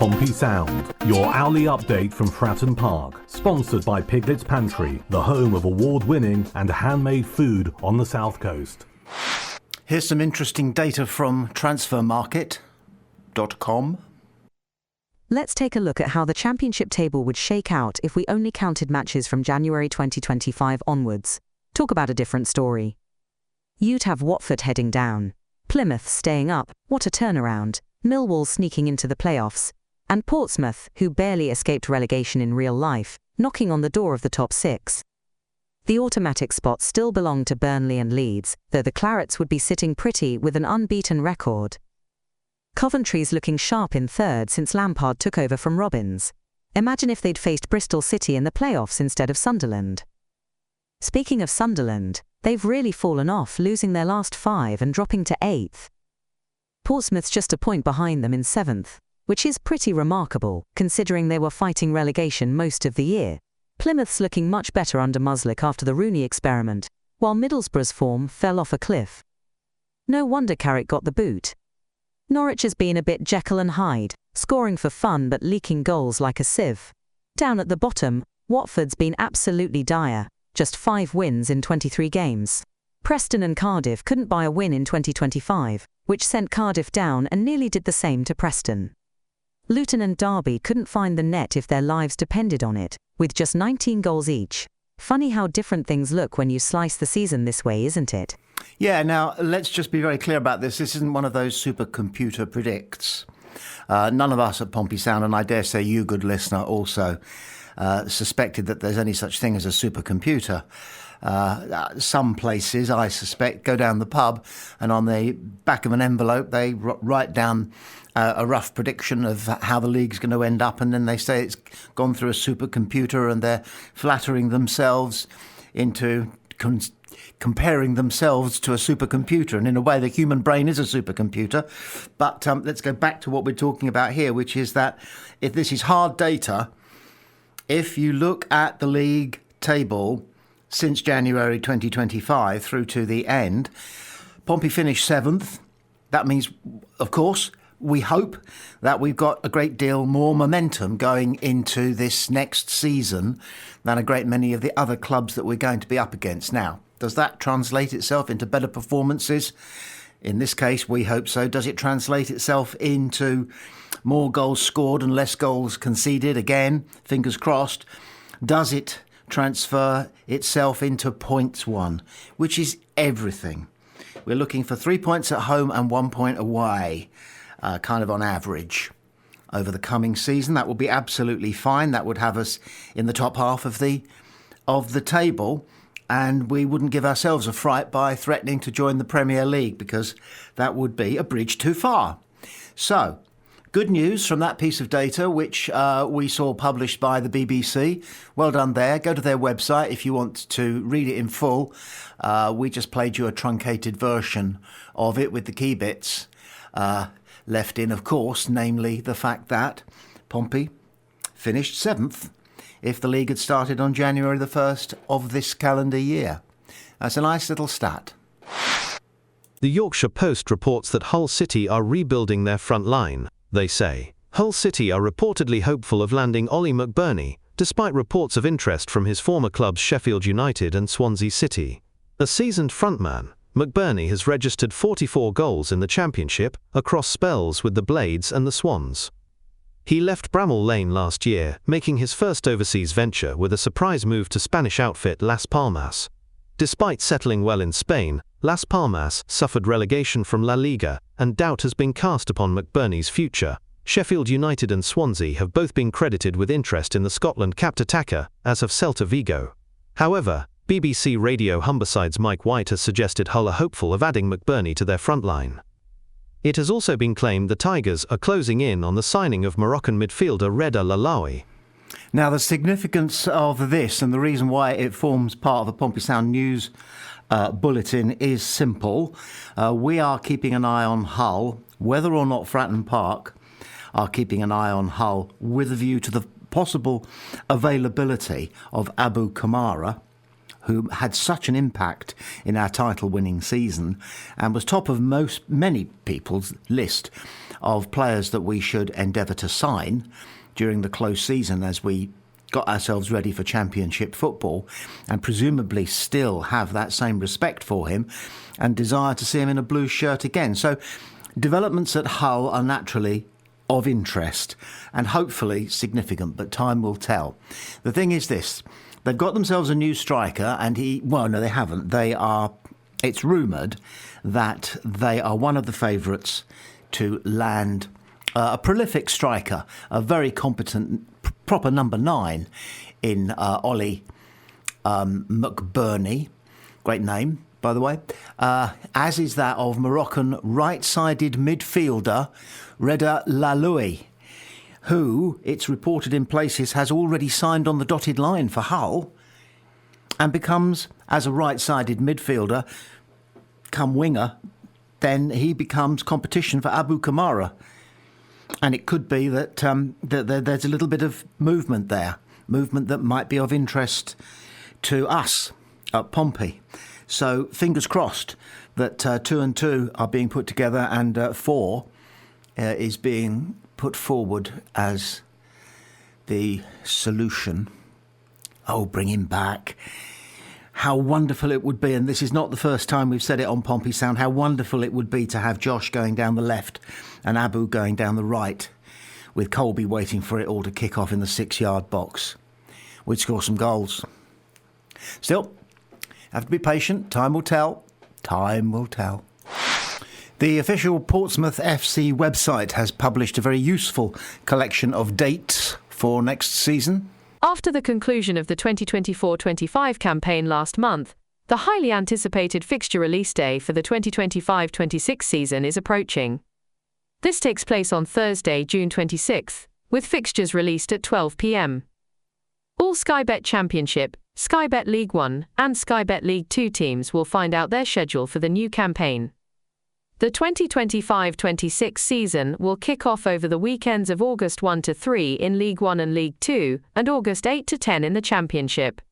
Pompey Sound, your hourly update from Fratton Park, sponsored by Piglet's Pantry, the home of award-winning and handmade food on the South Coast. Here's some interesting data from transfermarket.com. Let's take a look at how the championship table would shake out if we only counted matches from January 2025 onwards. Talk about a different story. You'd have Watford heading down, Plymouth staying up, what a turnaround, Millwall sneaking into the playoffs, and Portsmouth, who barely escaped relegation in real life, knocking on the door of the top six. The automatic spots still belong to Burnley and Leeds, though the Clarets would be sitting pretty with an unbeaten record. Coventry's looking sharp in third since Lampard took over from Robbins. Imagine if they'd faced Bristol City in the playoffs instead of Sunderland. Speaking of Sunderland, they've really fallen off, losing their last 5 and dropping to 8th. Portsmouth's just a point behind them in 7th, which is pretty remarkable, considering they were fighting relegation most of the year. Plymouth's looking much better under Muslick after the Rooney experiment, while Middlesbrough's form fell off a cliff. No wonder Carrick got the boot. Norwich has been a bit Jekyll and Hyde, scoring for fun but leaking goals like a sieve. Down at the bottom, Watford's been absolutely dire, just 5 wins in 23 games. Preston and Cardiff couldn't buy a win in 2025, which sent Cardiff down and nearly did the same to Preston. Luton and Derby couldn't find the net if their lives depended on it, with just 19 goals each. Funny how different things look when you slice the season this way, isn't it? Yeah, now let's just be very clear about this. This isn't one of those supercomputer predicts. None of us at Pompey Sound, and I dare say you, good listener, also suspected that there's any such thing as a supercomputer. Some places, I suspect, go down the pub and on the back of an envelope they write down a rough prediction of how the league's going to end up, and then they say it's gone through a supercomputer, and they're flattering themselves into comparing themselves to a supercomputer. And in a way, the human brain is a supercomputer. But let's go back to what we're talking about here, which is that if this is hard data, if you look at the league table since January 2025 through to the end, Pompey finished 7th. That means, of course, we hope that we've got a great deal more momentum going into this next season than a great many of the other clubs that we're going to be up against. Now, does that translate itself into better performances? In this case, we hope so. Does it translate itself into more goals scored and less goals conceded? Again, fingers crossed. Does it transfer itself into points won, which is everything? We're looking for 3 points at home and 1 point away, kind of on average, over the coming season. That would be absolutely fine. That would have us in the top half of the table, and we wouldn't give ourselves a fright by threatening to join the Premier League, because that would be a bridge too far. So, good news from that piece of data, which we saw published by the BBC. Well done there. Go to their website if you want to read it in full. We just played you a truncated version of it with the key bits left in, of course, namely the fact that Pompey finished 7th if the league had started on January the 1st of this calendar year. That's a nice little stat. The Yorkshire Post reports that Hull City are rebuilding their front line. They say Hull City are reportedly hopeful of landing Ollie McBurnie, despite reports of interest from his former clubs Sheffield United and Swansea City. A seasoned frontman, McBurnie has registered 44 goals in the Championship across spells with the Blades and the Swans. He left Bramall Lane last year, making his first overseas venture with a surprise move to Spanish outfit Las Palmas. Despite settling well in Spain, Las Palmas suffered relegation from La Liga, and doubt has been cast upon McBurnie's future. Sheffield United and Swansea have both been credited with interest in the Scotland capped attacker, as have Celta Vigo. However, BBC Radio Humberside's Mike White has suggested Hull are hopeful of adding McBurnie to their front line. It has also been claimed the Tigers are closing in on the signing of Moroccan midfielder Reda Lalawi. Now, the significance of this and the reason why it forms part of the Pompey Sound News bulletin is simple. We are keeping an eye on Hull, whether or not Fratton Park are keeping an eye on Hull, with a view to the possible availability of Abu Kamara, who had such an impact in our title-winning season and was top of many people's list of players that we should endeavour to sign during the close season as we got ourselves ready for Championship football, and presumably still have that same respect for him and desire to see him in a blue shirt again. So developments at Hull are naturally of interest and hopefully significant, but time will tell. The thing is this, they've got themselves a new striker and no, they haven't. It's rumoured that they are one of the favourites to land a prolific striker, a very competent, proper number 9 in Ollie McBurney. Great name, by the way. As is that of Moroccan right-sided midfielder Reda Laloui, who, it's reported in places, has already signed on the dotted line for Hull and becomes, as a right-sided midfielder, come winger, then he becomes competition for Abu Kamara. And it could be that there's a little bit of movement there, movement that might be of interest to us at Pompey. So fingers crossed that 2 and 2 are being put together and 4 is being put forward as the solution. Oh, bring him back. How wonderful it would be, and this is not the first time we've said it on Pompey Sound, how wonderful it would be to have Josh going down the left and Abu going down the right, with Colby waiting for it all to kick off in the 6-yard box. We'd score some goals. Still, have to be patient. Time will tell. Time will tell. The official Portsmouth FC website has published a very useful collection of dates for next season. After the conclusion of the 2024-25 campaign last month, the highly anticipated fixture release day for the 2025-26 season is approaching. This takes place on Thursday, June 26th, with fixtures released at 12 p.m. All Sky Bet Championship, Sky Bet League 1 and Sky Bet League 2 teams will find out their schedule for the new campaign. The 2025-26 season will kick off over the weekends of August 1 to 3 in League 1 and League 2 and August 8 to 10 in the Championship.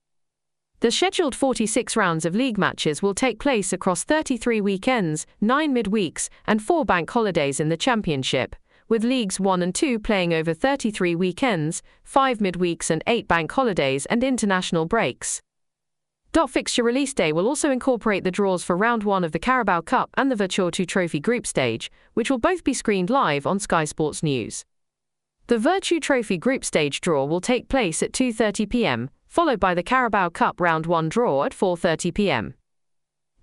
The scheduled 46 rounds of league matches will take place across 33 weekends, 9 midweeks and 4 bank holidays in the Championship, with Leagues 1 and 2 playing over 33 weekends, 5 midweeks and 8 bank holidays and international breaks. Fixture release day will also incorporate the draws for Round 1 of the Carabao Cup and the Virtu Trophy group stage, which will both be screened live on Sky Sports News. The Virtu Trophy group stage draw will take place at 2:30 p.m, followed by the Carabao Cup Round 1 draw at 4:30 p.m.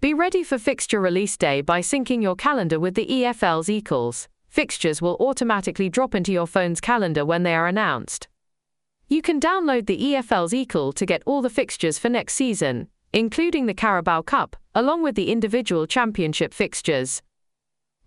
Be ready for fixture release day by syncing your calendar with the EFL's equals. Fixtures will automatically drop into your phone's calendar when they are announced. You can download the EFL's equal to get all the fixtures for next season, including the Carabao Cup, along with the individual championship fixtures.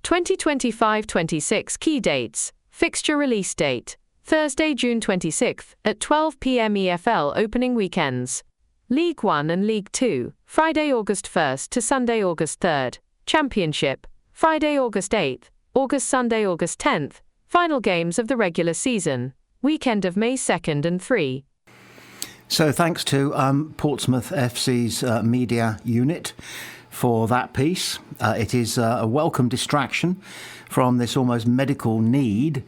2025-26 key dates. Fixture release date: Thursday, June 26th at 12 p.m. EFL opening weekends. League 1 and League 2, Friday, August 1st to Sunday, August 3rd. Championship, Friday, August 8th, Sunday, August 10th. Final games of the regular season, weekend of May 2nd and 3. So thanks to Portsmouth FC's media unit for that piece. It is a welcome distraction from this almost medical need,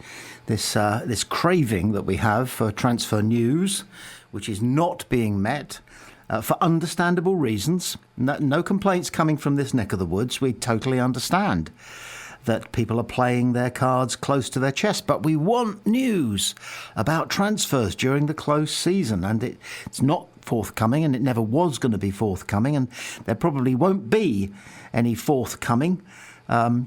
this craving that we have for transfer news, which is not being met for understandable reasons. No complaints coming from this neck of the woods. We totally understand that people are playing their cards close to their chest, but we want news about transfers during the close season, and it's not forthcoming, and it never was going to be forthcoming, and there probably won't be any forthcoming. It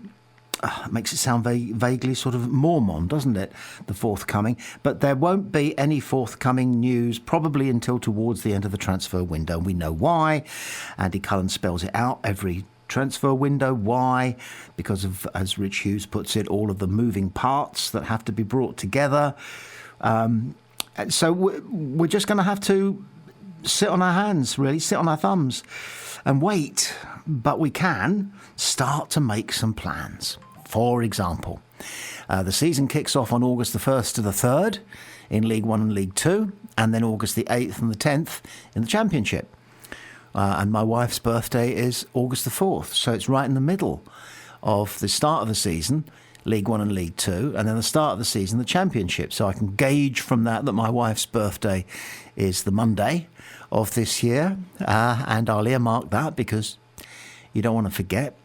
makes it sound vaguely sort of Mormon, doesn't it? The forthcoming. But there won't be any forthcoming news probably until towards the end of the transfer window. We know why. Andy Cullen spells it out every transfer window. Why? Because of, as Rich Hughes puts it, all of the moving parts that have to be brought together. So we're just going to have to sit on our hands, really, sit on our thumbs and wait. But we can start to make some plans. For example, the season kicks off on August the 1st to the 3rd in League 1 and League 2, and then August the 8th and the 10th in the Championship. and my wife's birthday is August the 4th. So it's right in the middle of the start of the season, League One and League Two, and then the start of the season, the Championship. So I can gauge from that my wife's birthday is the Monday of this year, and I'll earmark that because you don't want to forget.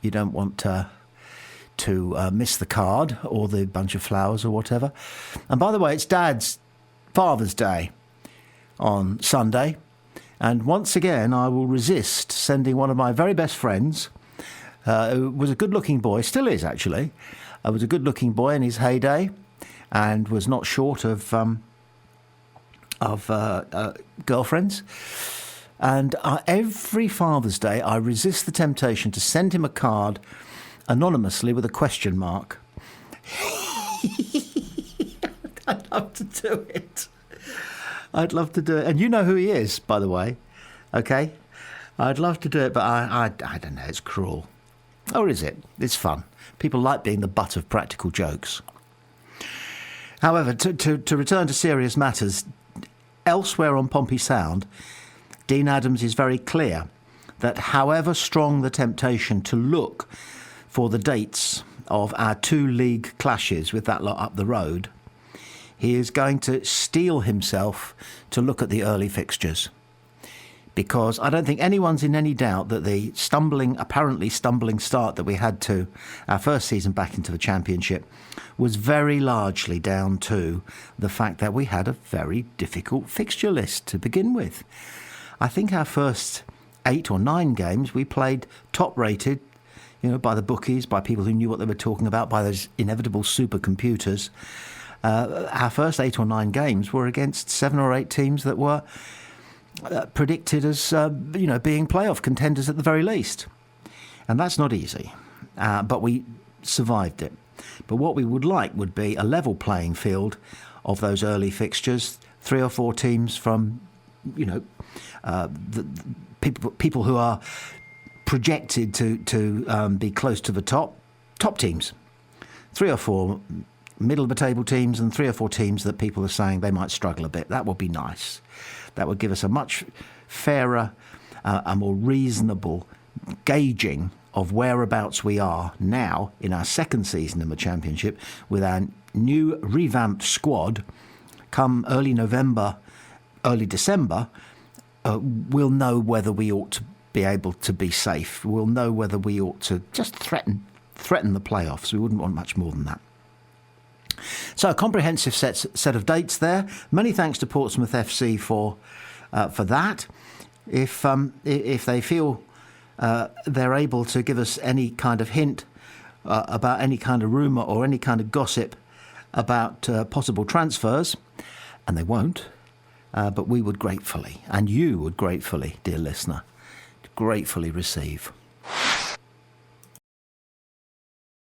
You don't want to miss the card or the bunch of flowers or whatever. And by the way, it's Dad's Father's Day on Sunday. And once again, I will resist sending one of my very best friends, who was a good-looking boy, still is actually, was a good-looking boy in his heyday and was not short of girlfriends. And every Father's Day, I resist the temptation to send him a card anonymously with a question mark. I'd love to do it. I'd love to do it. And you know who he is, by the way. Okay? I'd love to do it, but I don't know. It's cruel. Or is it? It's fun. People like being the butt of practical jokes. However, to return to serious matters, elsewhere on Pompey Sound, Dean Adams is very clear that however strong the temptation to look for the dates of our two league clashes with that lot up the road, he is going to steel himself to look at the early fixtures. Because I don't think anyone's in any doubt that the apparently stumbling start that we had to our first season back into the Championship was very largely down to the fact that we had a very difficult fixture list to begin with. I think our first 8 or 9 games we played top-rated, by the bookies, by people who knew what they were talking about, by those inevitable supercomputers. Our first 8 or 9 games were against 7 or 8 teams that were predicted as, being playoff contenders at the very least. And that's not easy. But we survived it. But what we would like would be a level playing field of those early fixtures, 3 or 4 teams from, the people who are projected to be close to the top teams. 3 or 4 middle of the table teams and 3 or 4 teams that people are saying they might struggle a bit. That would be nice. That would give us a much fairer, a more reasonable gauging of whereabouts we are now in our second season in the Championship with our new revamped squad. Come early November, early December, we'll know whether we ought to be able to be safe. We'll know whether we ought to just threaten the playoffs. We wouldn't want much more than that. So a comprehensive set of dates there. Many thanks to Portsmouth FC for that. If they feel they're able to give us any kind of hint about any kind of rumour or any kind of gossip about possible transfers, and they won't, but we would gratefully, and you would gratefully, dear listener, gratefully receive.